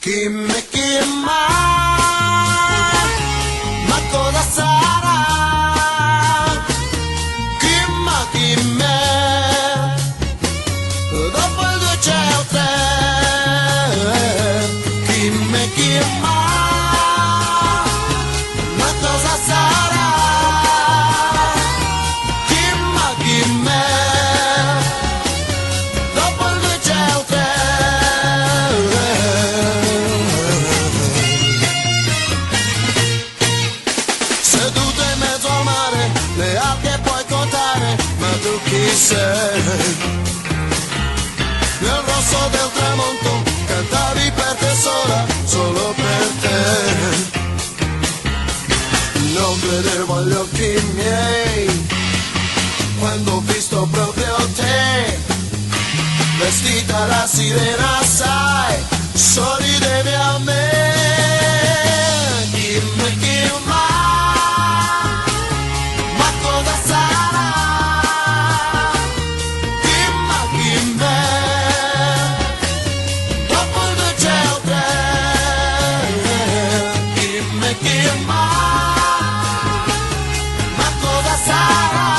Chi mai, ma cosa sarà? Chi me, dopo il 2 c'è il 3. Chi mai, ma cosa sarà? Chi me, dopo il 2 c'è il 3. Seduto in mezzo al mare, le alghe puoi contare, ma tu chi sei? Nel rosso del tramonto cantavi per te sola, solo per te. Non credevo agli occhi miei quando ho visto proprio te, vestita da sirena, sai, sorridevi a me. Chi mai, ma cosa sarà? Chi me, dopo il 2 c'è il 3. Chi mai, ma cosa sarà?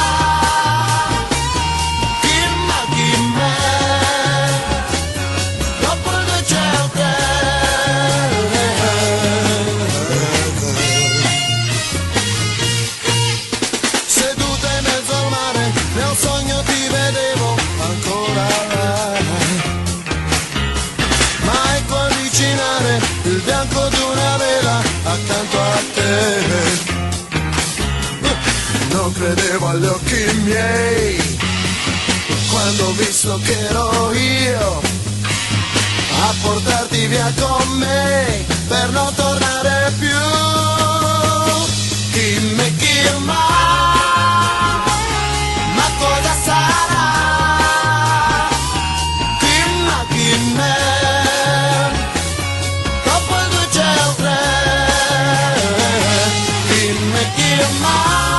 Chi me, dopo il 2 c'è il 3. Seduta in mezzo al mare, nel sogno ti vedevo ancora là. Ma ecco avvicinare il bianco di una vela accanto a te. Non credevo agli occhi miei quando ho visto che ero io a portarti via con me per non tornare più. Chi mai, ma cosa sarà? Chi me, dopo il 2 c'è il 3. Chi mai,